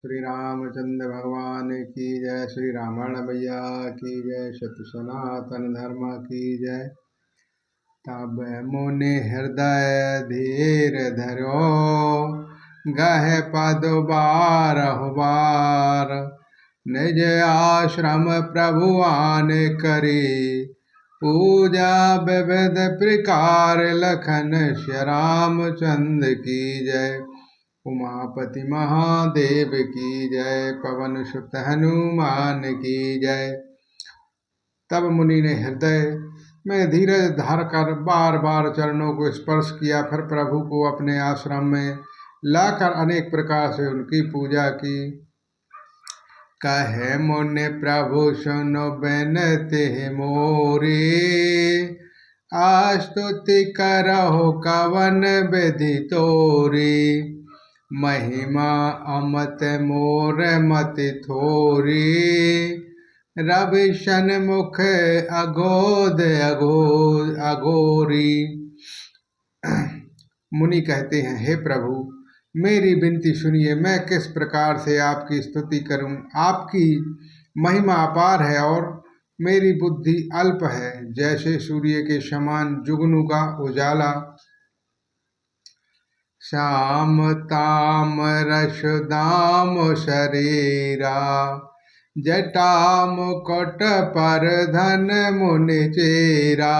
श्री रामचंद्र भगवान की जय। श्री रामण मैया की जय। सत्य सनातन धर्म की जय। तब मुनि हृदय धीर धरो, गहे पद बारहु बार। निज आश्रम प्रभु आन करी, पूजा विविध प्रकार। लखन श्री रामचंद्र की जय। उमापति महादेव की जय। पवन सुत हनुमान की जय। तब मुनि ने हृदय में धीरज धार कर बार बार चरणों को स्पर्श किया। फिर प्रभु को अपने आश्रम में लाकर अनेक प्रकार से उनकी पूजा की। कहे मुनि प्रभु सुनो बेनति मोरी, आस्तुति करहु कवन विधि तोरी। महिमा अमत मोर मति थोरी, रवि सन्मुख अघोद अघोरी। मुनि कहते हैं, हे प्रभु मेरी विनती सुनिए। मैं किस प्रकार से आपकी स्तुति करूं। आपकी महिमा अपार है और मेरी बुद्धि अल्प है। जैसे सूर्य के समान जुगनू का उजाला, श्याम ताम रस दाम शरीरा। जटा मुकुट पर धन मुनि चेरा,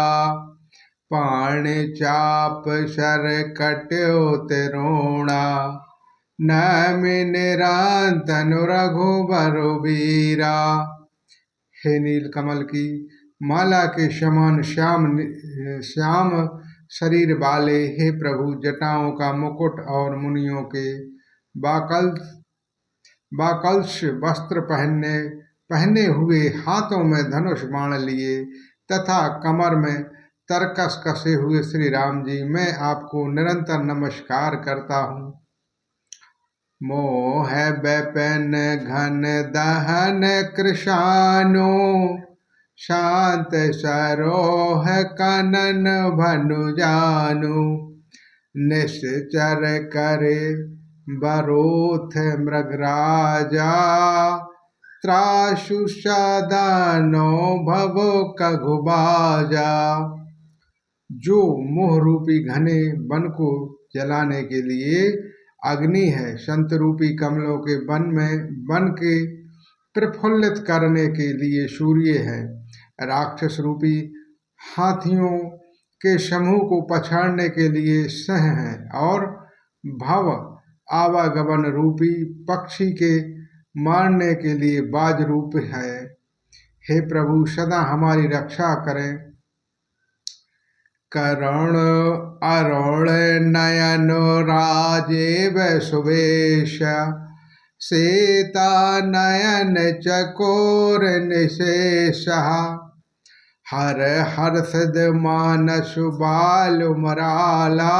पाण चाप सर कट्यो तिरोणा। नमि निरंतन रघुबर वीरा। हे नील कमल की माला के समान श्याम शरीर वाले, हे प्रभु जटाओं का मुकुट और मुनियों के बाकल्श वस्त्र पहने हुए, हाथों में धनुष बाण लिए तथा कमर में तरकस कसे हुए श्री राम जी, मैं आपको निरंतर नमस्कार करता हूँ। मोह बैपन घन दहन कृशानो, शांत सरोह कनन भनु जानु। निश्चर करे बरोथ मृगराजा, त्रासु सदानो भवो कघुबाजा। जो मोह रूपी घने वन को जलाने के लिए अग्नि है, संत रूपी कमलों के वन के प्रफुल्लित करने के लिए सूर्य है, राक्षस रूपी हाथियों के समूह को पछाड़ने के लिए सिंह है, और भव आवागमन रूपी पक्षी के मारने के लिए बाज रूप है। हे प्रभु सदा हमारी रक्षा करें। करुण अरुण नयन राजीव सुवेश, सीता नयन चकोर निशेष। हर हर्षद मानस बाल मराला,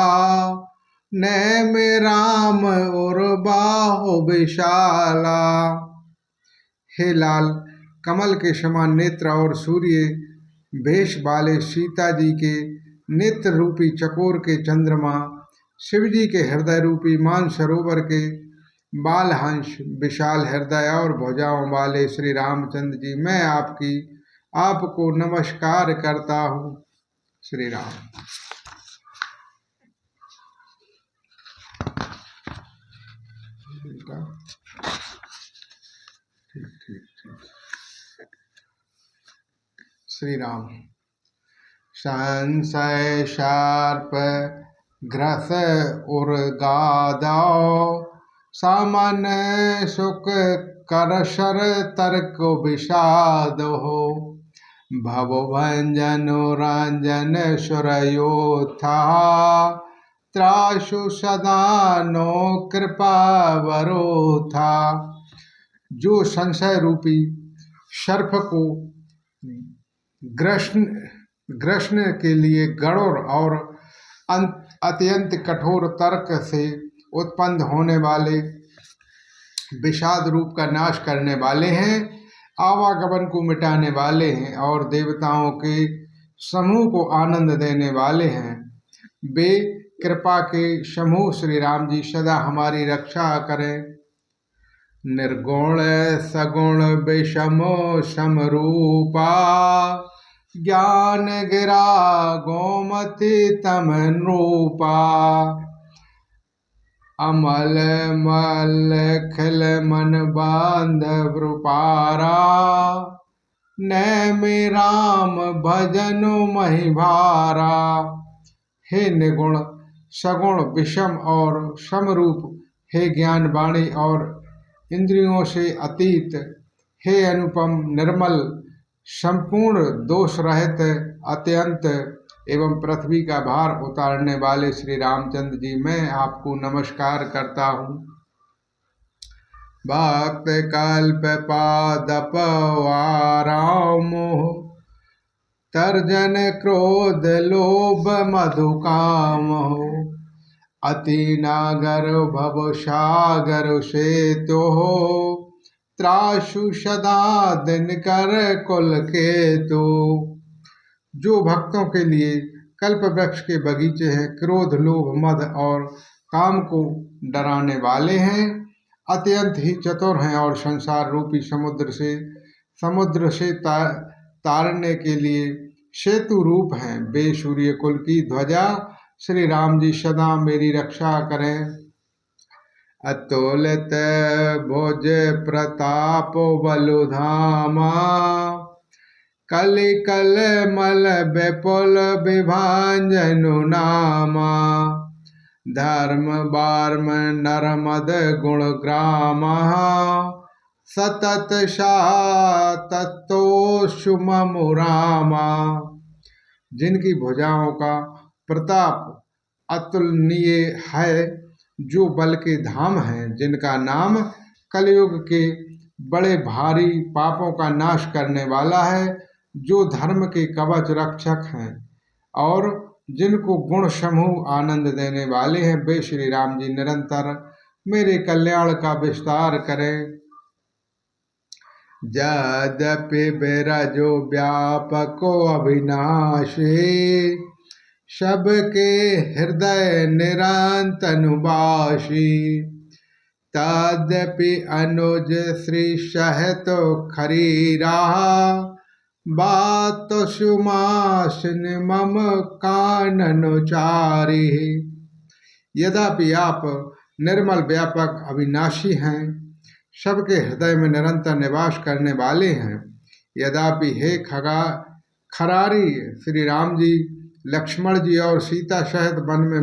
नैम राम और बाहु विशाला। हे लाल कमल के समान नेत्र और सूर्य भेष वाले सीता जी के नेत्र रूपी चकोर के चंद्रमा, शिव जी के हृदय रूपी मान सरोवर के बालहंस, विशाल हृदय और भुजाओं वाले श्री रामचंद्र जी, मैं आपको नमस्कार करता हूँ। श्री राम। श्री राम। संशय शार्प ग्रस उर्गादौ, सामन सुख करशर तर्क विषाद हो। भव भंजन रंजन सुरयोथा, त्रासु सदानो कृपा वरोथा। जो संशय रूपी सर्प को ग्रसन के लिए गरुड़ और अत्यंत कठोर तर्क से उत्पन्न होने वाले विषाद रूप का नाश करने वाले हैं, आवागमन को मिटाने वाले हैं और देवताओं के समूह को आनंद देने वाले हैं। वे कृपा के समूह श्री राम जी सदा हमारी रक्षा करें। निर्गुण सगुण विषमो समरूपा, ज्ञान गिरा गोमति तम नृपा। अमल मल खिल मन बांधव पारा, नैमि राम भजनु महिभारा। हे निर्गुण सगुण विषम और समरूप, हे ज्ञान वाणी और इंद्रियों से अतीत, हे अनुपम निर्मल संपूर्ण दोष रहित अत्यंत एवं पृथ्वी का भार उतारने वाले श्री रामचंद्र जी, मैं आपको नमस्कार करता हूँ। भक्त कल्प पादप वारामो, तर्जन क्रोध लोभ मधु काम। अति नागर भव सागर से तो हो, त्रासु सदा दिन कर कुल के तो। जो भक्तों के लिए कल्प वृक्ष के बगीचे हैं, क्रोध लोभ मद और काम को डराने वाले हैं, अत्यंत ही चतुर हैं और संसार रूपी समुद्र से तारने के लिए सेतु रूप हैं। वे सूर्य कुल की ध्वजा श्री राम जी सदा मेरी रक्षा करें। अतुलित भुज प्रताप बलुधामा, कलि कल मल विपुल विभाजनु नामा। धर्म बार्म नरमद गुण ग्रामा, सतत साततो सुममु रामा। जिनकी भुजाओं का प्रताप अतुलनीय है, जो बल के धाम हैं, जिनका नाम कलयुग के बड़े भारी पापों का नाश करने वाला है, जो धर्म के कवच रक्षक हैं और जिनको गुण समूह आनंद देने वाले हैं, वे श्री राम जी निरंतर मेरे कल्याण का विस्तार करें। यद्यपि बिरजो व्यापको अविनाशी, सबके हृदय निरंतनुवासी। तद्यपि अनुज श्री सहत खरी राह, बात सुमासन मम काननुचारी। यद्यपि आप निर्मल व्यापक अविनाशी हैं, सबके हृदय में निरंतर निवास करने वाले हैं। यद्यपि हे खरारी श्री राम जी, लक्ष्मण जी और सीता सहित वन में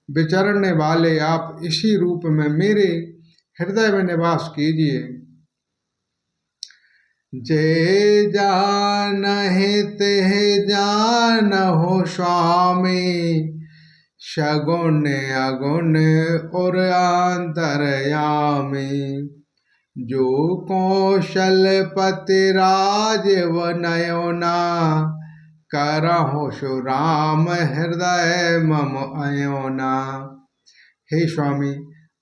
विचरने वाले आप इसी रूप में मेरे हृदय में निवास कीजिए। जे जानहि ते जानहु स्वामी, सगुण अगुण और अंतरयामी। जो कौशलपति राजीव नयना, करहु सो राम हृदय मम अयोना। हे स्वामी,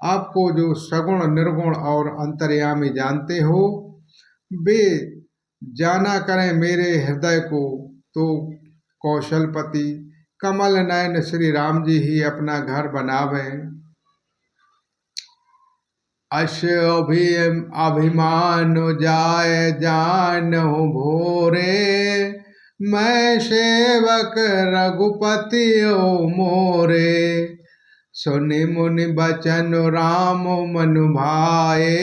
आपको जो सगुण निर्गुण और अंतर्यामी जानते हो, वे जाना करें मेरे हृदय को, तो कौशलपति कमल नयन श्री राम जी ही अपना घर बनावें। अश अभिमान जाय जानहु भोरे, मैं सेवक रघुपति ओ मोरे। सुनि मुनि बचन राम मनु भाए,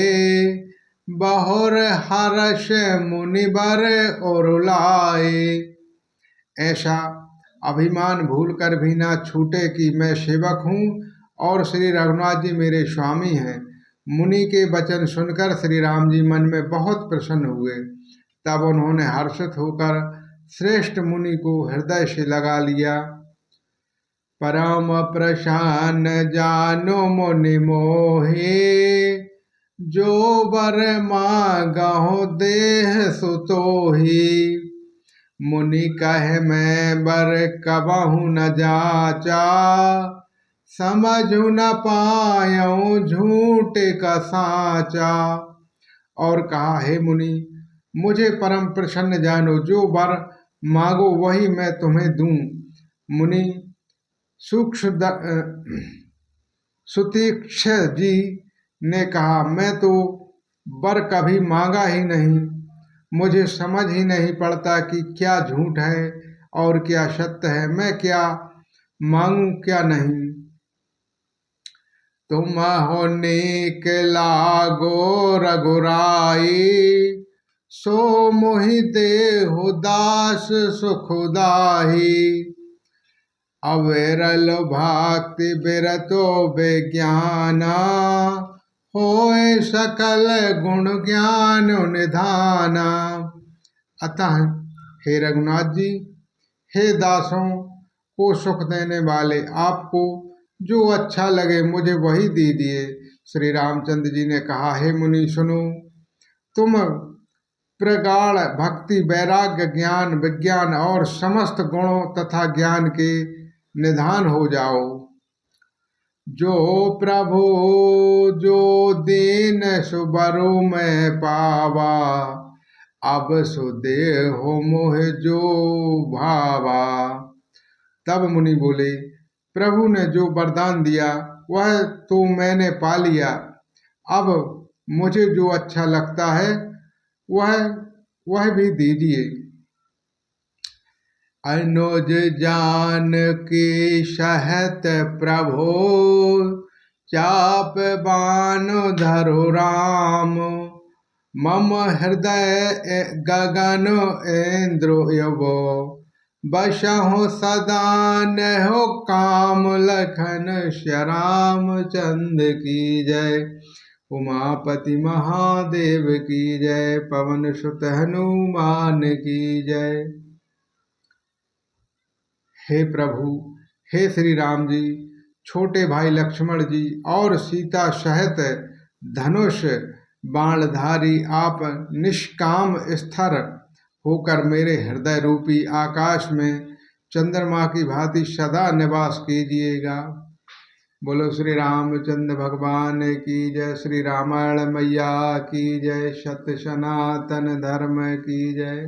बहुर हर्ष मुनि बर और लाए। ऐसा अभिमान भूल कर भी ना छूटे कि मैं सेवक हूँ और श्री रघुनाथ जी मेरे स्वामी हैं। मुनि के वचन सुनकर श्री राम जी मन में बहुत प्रसन्न हुए। तब उन्होंने हर्षित होकर श्रेष्ठ मुनि को हृदय से लगा लिया। परम प्रसन्न जानो मुनि मोहि, जो वर मांगहु देह सुतोहि। मुनि कहे मैं बर कबहु न जाचा, समझु न पायऊँ झूठ का साचा। और कहा, हे मुनि, मुझे परम प्रसन्न जानो, जो वर मांगो वही मैं तुम्हें दूं। मुनि सुतीक्ष जी ने कहा, मैं तो वर कभी मांगा ही नहीं, मुझे समझ ही नहीं पड़ता कि क्या झूठ है और क्या सत्य है, मैं क्या मांगू क्या नहीं। तुम हो नेक लागो रघुराई, सो मोहि देहु दास सुखदाही। अविरल भक्ति बिरतो विज्ञाना, होए सकल गुण ज्ञान निधाना। अतः हे रघुनाथ जी, हे दासों को सुख देने वाले, आपको जो अच्छा लगे मुझे वही दीजिए। श्री रामचंद्र जी ने कहा, हे मुनि सुनो, तुम प्रगाढ़ भक्ति वैराग्य ज्ञान विज्ञान और समस्त गुणों तथा ज्ञान के निधान हो जाओ। जो प्रभु जो दीन सुबरु में पावा, अब सुदेहो मोह जो भावा। तब मुनि बोले, प्रभु ने जो वरदान दिया वह तो मैंने पा लिया, अब मुझे जो अच्छा लगता है वह वह भी दीजिए। अनुज जान की सहत प्रभो, चाप बान धरु राम। मम हृदय गगन इंद्र यवो, बसहु सदा हो काम। लखन श्याम चंद्र की जय, उमापति महादेव की जय, पवन सुत हनुमान की जय। हे प्रभु, हे श्री राम जी, छोटे भाई लक्ष्मण जी और सीता सहित धनुष बाणधारी आप निष्काम स्थिर होकर मेरे हृदय रूपी आकाश में चंद्रमा की भांति सदा निवास कीजिएगा। बोलो श्री रामचंद्र भगवान की जय, श्री रामायण मैया की जय, सत्य सनातन धर्म की जय।